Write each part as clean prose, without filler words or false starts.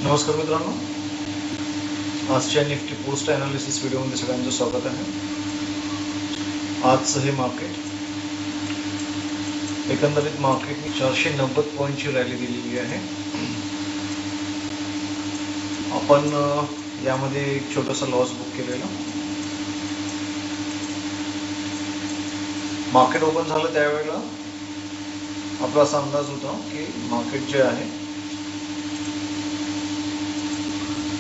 नमस्कार मित्रांनो, आजच्या निफ्टी पोस्ट ॲनालिसिस व्हिडिओमध्ये सगळ्यांचं स्वागत आहे. आजचं हे मार्केट एकंदरीत मार्केटने 490 पॉईंटची रॅली दिलेली आहे. आपण यामध्ये एक छोटासा लॉस बुक केलेला. मार्केट ओपन झालं त्यावेळेला आपला असा अंदाज होता की मार्केट जे आहे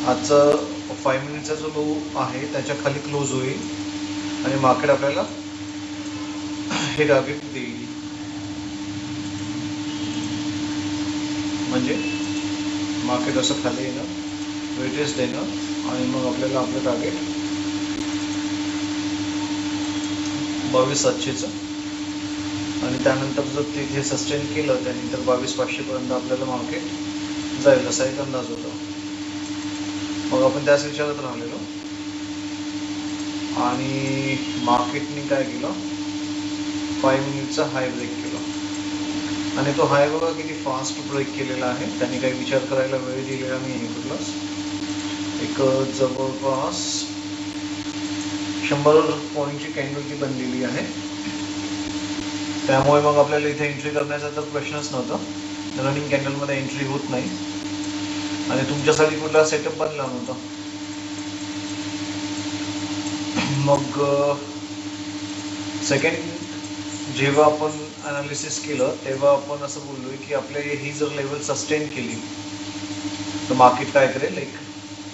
आजचं 5 मिनिटचा जो लो आहे त्याच्या खाली क्लोज होईल आणि मार्केट आपल्याला हे टार्गेट देईल. म्हणजे मार्केट असं खाली येणं, वेटेज देणं आणि मग आपल्याला आपलं टार्गेट 22,700चं आणि त्यानंतर जर ते हे सस्टेन केलं त्यानंतर 22,500 आपल्याला मार्केट जाईल असा एक अंदाज होता. मग आपण त्याच विचारात राहिलेलो आणि मार्केटने काय केलं, 5 मिनिटचा हाय ब्रेक केला आणि तो हाय बघा किती फास्ट ब्रेक केलेला आहे. त्याने काही विचार करायला वेळ दिलेला नाही आहे. कुठलाच एक जवळपास 100 पॉईंटची कॅन्डल ती बनलेली आहे. त्यामुळे मग आपल्याला इथे एंट्री करण्याचा तर प्रश्नच नव्हता. रनिंग कॅन्डलमध्ये एंट्री होत नाही आणि तुमच्यासाठी कुठला सेटअप बनला नव्हता. मग सेकंड जेव्हा आपण ॲनालिसिस केलं तेव्हा आपण असं बोललोय की आपल्या ही जर लेवल सस्टेन केली तर मार्केट काय करेल, एक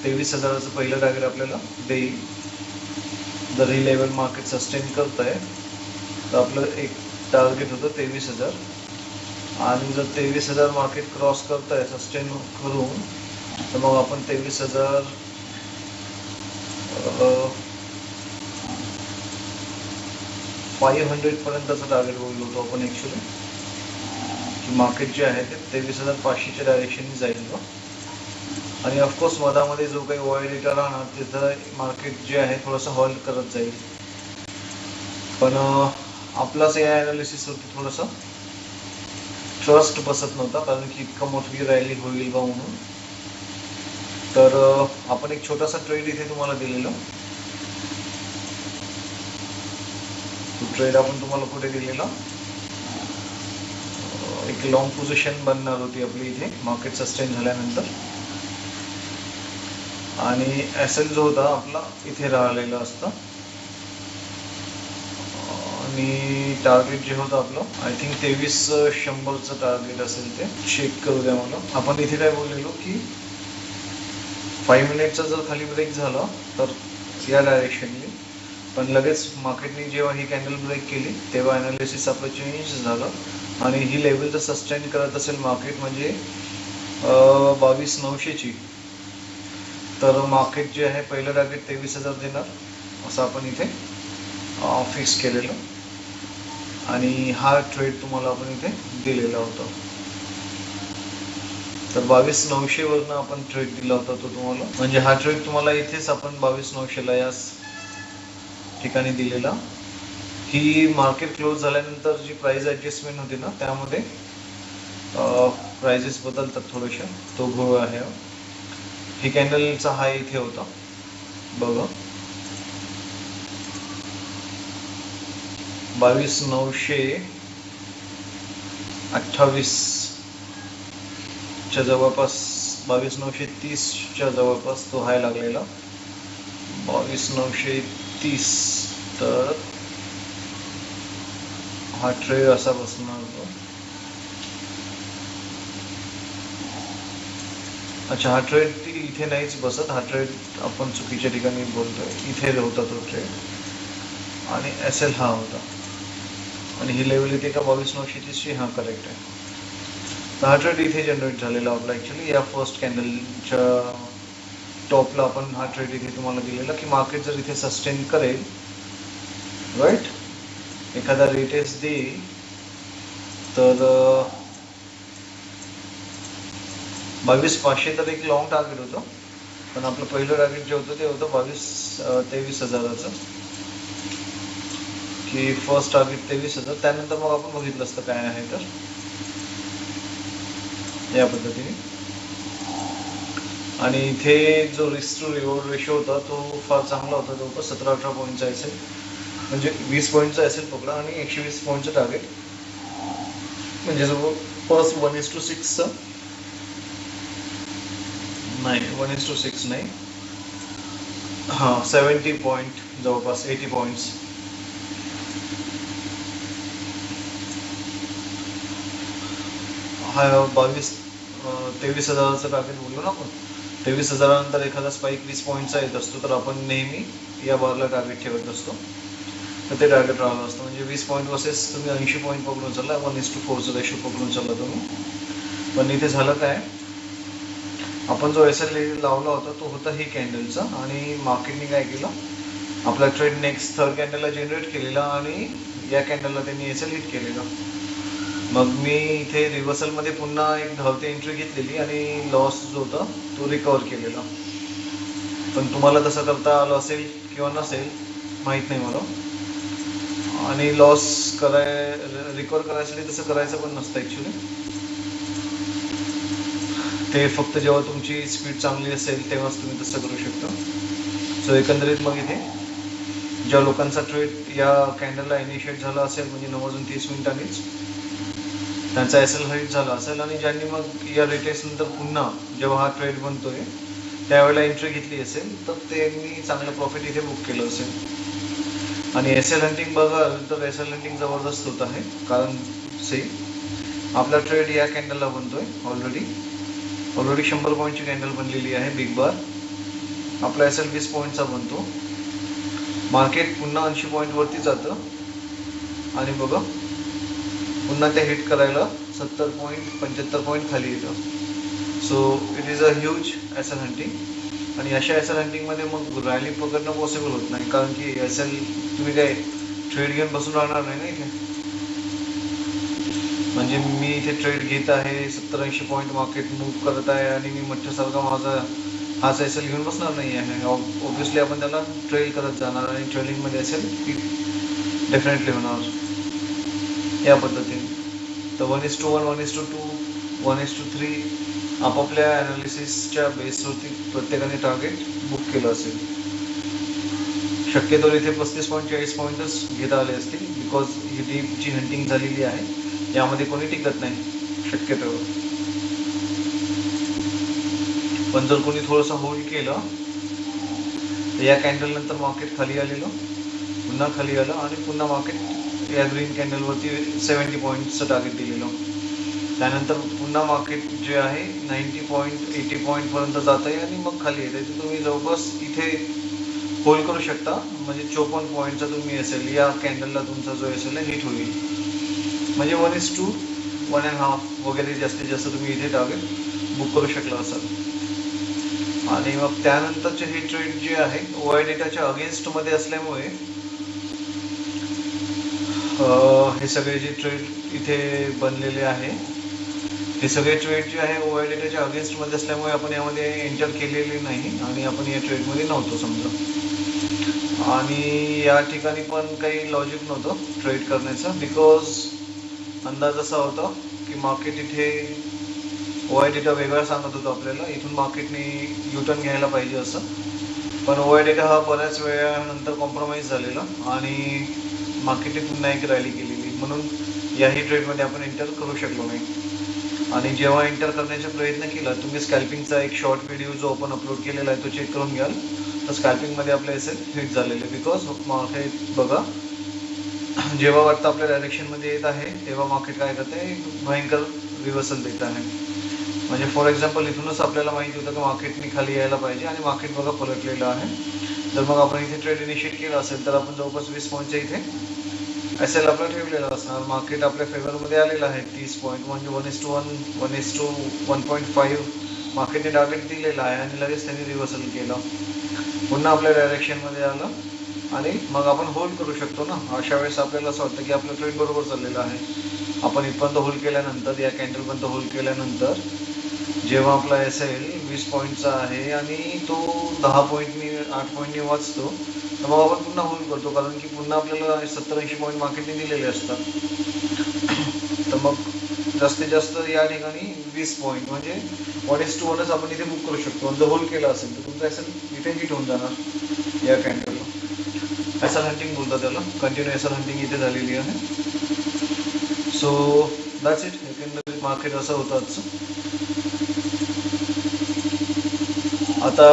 23,000चं पहिलं टार्गेट आपल्याला देईल. जर ही लेवल मार्केट सस्टेन करत आहे तर आपलं एक टार्गेट होतं 23,000 आणि जर 23,000 मार्केट क्रॉस करत आहे सस्टेन करून तर मग आपण 23,500 पर्यंतचं टार्गेट बोललो होतो आपण ॲक्च्युली, की मार्केट जे आहे ते 23,500च्या डायरेक्शनने जाईल आणि ऑफकोर्स मधामध्ये जो काही वॉइड डेटा राहणार तिथं मार्केट जे आहे थोडंसं हॉल्ट करत जाईल. पण आपलाच या ॲनालिसिसवरती थोडंसं ट्रस्ट बसत नव्हता कारण की इतकं मोठी रॅली होईल बा म्हणून. तर आपण एक छोटासा ट्रेड इथे तुम्हाला दिलेला. तो ट्रेड आपण तुम्हाला कुठे दिलेला, एक लॉंग पोझिशन बनणार होती आपली इथे मार्केट सस्टेन झाल्यानंतर आणि एसएल जो होता आपला इथे राहिलेला असता आणि टार्गेट जे होतं आपलं आय थिंक 23,100चं टार्गेट असेल. ते चेक करू द्या मला. आपण इथे काय बोललेलो की 5 मिनिटचा जर खाली ब्रेक झाला तर या डायरेक्शनने, पण लगेच मार्केटने जेव्हा ही कॅन्डल ब्रेक केली तेव्हा ॲनालिसिस आपलं चेंज झालं आणि ही लेवल जर सस्टेन करत असेल मार्केट म्हणजे 22,900ची तर मार्केट जे आहे पहिलं टार्गेट 23,000 देणार असं आपण इथे फिक्स केलेलं आणि हा ट्रेड तुम्हाला आपण इथे दिलेला होता. तर 22,900 आपण ट्रेड दिला होता तो तुम्हाला, म्हणजे हा ट्रेड तुम्हाला इथेच आपण 22,900ला या ठिकाणी दिलेला. ही मार्केट क्लोज झाल्यानंतर जी प्राइस ॲडजस्टमेंट होती ना त्यामध्ये प्राइजेस बदलतात थोडेशा, तो घोळ आहे. ही कॅन्डलचा हाय इथे होता बघा, 22,928च्या जवळपास, 22,930च्या जवळपास तो हाय लागलेला, 22,930. तर हा ट्रेड असा बसणार होता. अच्छा, हा ट्रेड इथे नाहीच बसत. हा ट्रेड आपण चुकीच्या ठिकाणी बोलतोय. इथे होता तो ट्रेड आणि एसएल हा होता आणि ही लेवल इथे का 22,930ची, हा करेक्ट आहे. तर हा ट्रेड इथे जनरेट झालेला आपला ॲक्च्युली या फर्स्ट कॅन्डलच्या टॉपला आपण हा ट्रेड इथे तुम्हाला दिलेला की मार्केट जर इथे सस्टेन करेल, राईट, एखादा रेटेस देईल तर 22,500 तर एक लॉंग टार्गेट होतं, पण आपलं पहिलं टार्गेट जे होतं ते होतं 23,000चं की फर्स्ट टार्गेट 23,000. त्यानंतर मग आपण बघितलं असतं काय आहे तर या पद्धतीने. आणि इथे जो रिस्क टू रिवॉर्ड रेशो होता तो फार चांगला होता, जवळपास 17-18 पॉईंटचा असेल, म्हणजे 20 पॉईंटचा असेल पकडा आणि 120 पॉईंटचं टार्गेट, म्हणजे जवळपास 1:6चा नाही, 1:6 नाही, हां 70 पॉईंट, जवळपास 80 पॉईंट्स. हा 23,000चा टार्गेट बोललो ना आपण. 23,000नंतर एखादा स्पाईक 20 पॉईंटचा येत असतो, तर आपण नेहमी या बारला टार्गेट ठेवत असतो, तर ते टार्गेट राहिलं असतं. म्हणजे 20 पॉईंट वर्सेस तुम्ही 80 पॉईंट पकडून चालला, 1:4चा रेशो पकडून चालला तुम्ही. पण इथे झालं काय, आपण जो SL लावला होता तो होता ही कॅन्डलचा, आणि मार्केटने काय केलं, आपला ट्रेड नेक्स्ट थर्ड कॅन्डलला जनरेट केलेला आणि या कॅन्डलला त्यांनी SL हिट केलेलं. मग मी इथे रिव्हर्सलमध्ये पुन्हा एक धावती एंट्री घेतलेली आणि लॉस जो होता तो रिकवर केलेला. पण तुम्हाला तसं करता आलं असेल किंवा नसेल माहीत नाही मला. आणि लॉस रिकवर करायसाठी तसं करायचं पण नसतं ॲक्च्युली, ते फक्त जेव्हा तुमची स्पीड चांगली असेल तेव्हाच तुम्ही तसं करू शकता. सो एकंदरीत मग इथे ज्या लोकांचा ट्रेड या कॅन्डलला इनिशिएट झाला असेल, म्हणजे 9:30 त्यांचा SL हिट झाला असेल, आणि ज्यांनी मग या रिटेस्ट नंतर पुन्हा जेव्हा हा ट्रेड बनतोय त्यावेळेला एंट्री घेतली असेल, तर त्यांनी चांगलं प्रॉफिट इथे बुक केलं असेल. आणि SL हंटिंग बघाल तर SL हंटिंग जबरदस्त होत आहे, कारण आपला ट्रेड या कॅन्डलला बनतोय ऑलरेडी 100 पॉईंटची कॅन्डल बनलेली आहे बिग बार. आपला SL 20 पॉईंटचा बनतो, मार्केट पुन्हा 80 पॉईंटवरती जातं आणि बघा पुन्हा ते हिट करायला 70 पॉईंट 75 पॉईंट खाली येतं. So it is a huge SL hunting. आणि अशा SL हंटिंगमध्ये मग रॅली पकडणं पॉसिबल होत नाही, कारण की SL तुम्ही काय ट्रेड घेऊन बसून राहणार नाही ना इथे. म्हणजे मी इथे ट्रेड घेत आहे, 70-80 पॉईंट मार्केट मूव्ह करत आहे आणि मी मठ्ठ्यासारखा माझा हाच SL घेऊन बसणार नाही आहे. ऑब्व्हियसली आपण त्याला ट्रेल करत जाणार आणि ट्रेलिंगमध्ये SL डेफिनेटली होणार या पद्धतीने. तर 1:1, 1:2, 1:3 आपापल्या ॲनालिसिसच्या बेसवरती प्रत्येकाने टार्गेट बुक केलं असेल. शक्यतो इथे 35-40 पॉईंटच घेता आले असतील, बिकॉज ही डीपची हंटिंग झालेली आहे, यामध्ये कोणी टिकत नाही शक्यतो. पण जर कोणी थोडंसं होल्ड केलं तर या कॅन्डल नंतर मार्केट खाली आलेलं, पुन्हा खाली आलं आणि पुन्हा मार्केट या ग्रीन कॅन्डलवरती 70 पॉईंटचं टार्गेट दिलेलं. त्यानंतर पुन्हा मार्केट जे आहे 90 पॉईंट 80 पॉईंटपर्यंत जात आहे आणि मग खाली येते. तर तुम्ही जवळपास इथे होल्ड करू शकता, म्हणजे 54 पॉईंटचा तुम्ही SL या कॅन्डलला तुमचा जो SL आहे हिट होईल, म्हणजे 1:2, 1.5 वगैरे जास्तीत जास्त तुम्ही इथे टार्गेट बुक करू शकला असाल. आणि मग त्यानंतरचे हे ट्रेड जे आहे OI डेटाच्या अगेन्स्टमध्ये असल्यामुळे हे सगळे जे ट्रेड इथे बनलेले आहे, हे सगळे ट्रेड जे आहे OI डेटाच्या अगेन्स्टमध्ये असल्यामुळे आपण यामध्ये एंटर केलेले नाही आणि आपण या ट्रेडमध्ये नव्हतो समजा. आणि या ठिकाणी पण काही लॉजिक नव्हतं ट्रेड करण्याचं, बिकॉज अंदाज असा होता की मार्केट इथे OI डेटा वेगळा सांगत होता आपल्याला, इथून मार्केटने U-टर्न घ्यायला पाहिजे असं. पण OI डेटा हा बऱ्याच वेळानंतर कॉम्प्रोमाइज झालेला आणि मार्केटने पुन्हा एक रॅली केलेली, म्हणून याही ट्रेडमध्ये आपण एंटर करू शकलो नाही. आणि जेव्हा एंटर करण्याचा प्रयत्न केला, तुम्ही स्कॅल्पिंगचा एक शॉर्ट व्हिडिओ जो आपण अपलोड केलेला आहे तो चेक करून घ्याल, तर स्कॅल्पिंगमध्ये आपले SL हिट झालेले, बिकॉज मार्केट बघा जेव्हा वाटतं आपल्या डायरेक्शनमध्ये येत आहे तेव्हा मार्केट काय करते, भयंकर रिव्हर्सल देत आहे. म्हणजे फॉर एक्झाम्पल इथूनच आपल्याला माहिती होतं की मार्केटने खाली यायला पाहिजे आणि मार्केट बघा पलटलेलं आहे. तर मग आपण इथे ट्रेड इनिशिएट केला असेल तर आपण जवळपास 20 पॉईंटच्या इथे SL आपला ठेवलेला असणार. मार्केट आपल्या फेवरमध्ये आलेलं आहे 30 पॉईंट, म्हणजे 1:1, 1:2, 1.5 मार्केटने टार्गेट दिलेला आहे आणि लगेच त्यांनी रिव्हर्सल केलं, पुन्हा आपल्या डायरेक्शनमध्ये आलं आणि मग आपण होल्ड करू शकतो ना. अशा वेळेस आपल्याला असं वाटतं की आपलं ट्रेड बरोबर चाललेलं आहे. आपण इथपर्यंत होल्ड केल्यानंतर, या कॅन्डलपर्यंत होल्ड केल्यानंतर जेव्हा आपला SL 20 पॉईंटचा आहे आणि तो 10 पॉईंटनी 8 पॉईंटनी वाचतो, तर मग आपण पुन्हा होल्ड करतो, कारण की पुन्हा आपल्याला 70-80 पॉईंट मार्केटने दिलेले असतात. तर मग जास्तीत जास्त या ठिकाणी 20 पॉईंट म्हणजे 1:1च आपण इथे बुक करू शकतो. आणि जर होल्ड केला असेल तर तुमचा एसएल इथे हिट होऊन जाणार या कॅन्डलला. एसएल हंटिंग बोलतात त्याला. कंटिन्यू एसएल हंटिंग इथे झालेली आहे. So that's it. एकंदरीत मार्केट असं होतं आजचं. आता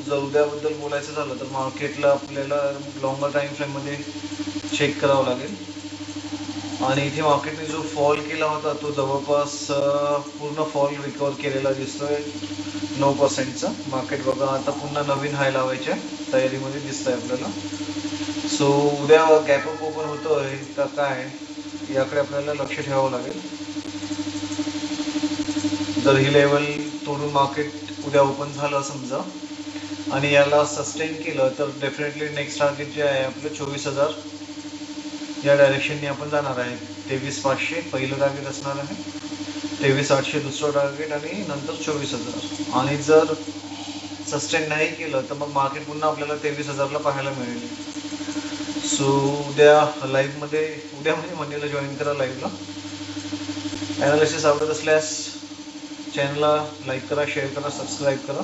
जर उद्याबद्दल बोलायचं झालं तर मार्केटला आपल्याला लॉंगर टाइम फ्रेममध्ये चेक करावं लागेल. आणि इथे मार्केटने जो फॉल केला होता तो जवळपास पूर्ण फॉल रिकवर केलेला दिसतोय 9%चा. मार्केट बघा आता पुन्हा नवीन हाय लावायच्या तयारीमध्ये दिसतंय आपल्याला. सो उद्या गॅपअप ओपन होतोय का काय याकडे आपल्याला लक्ष ठेवावं लागेल. जर ही लेवल तोडून मार्केट उद्या ओपन झालं समजा आणि याला सस्टेन केलं तर डेफिनेटली नेक्स्ट टार्गेट जे आहे आपलं 24,000 या डायरेक्शनने आपण जाणार आहे. 23,500 पहिलं टार्गेट असणार आहे, 23,800 दुसरं टार्गेट आणि नंतर 24,000. आणि जर सस्टेन नाही केलं तर मग मार्केट पुन्हा आपल्याला 23,000ला पाहायला मिळेल. सो उद्या लाईव्हमध्ये उद्या म्हणजे मंडेला जॉईन करा लाईव्हला. ॲनालिसिस आवडत असल्यास चॅनलला लाईक करा, शेअर करा, सबस्क्राईब करा.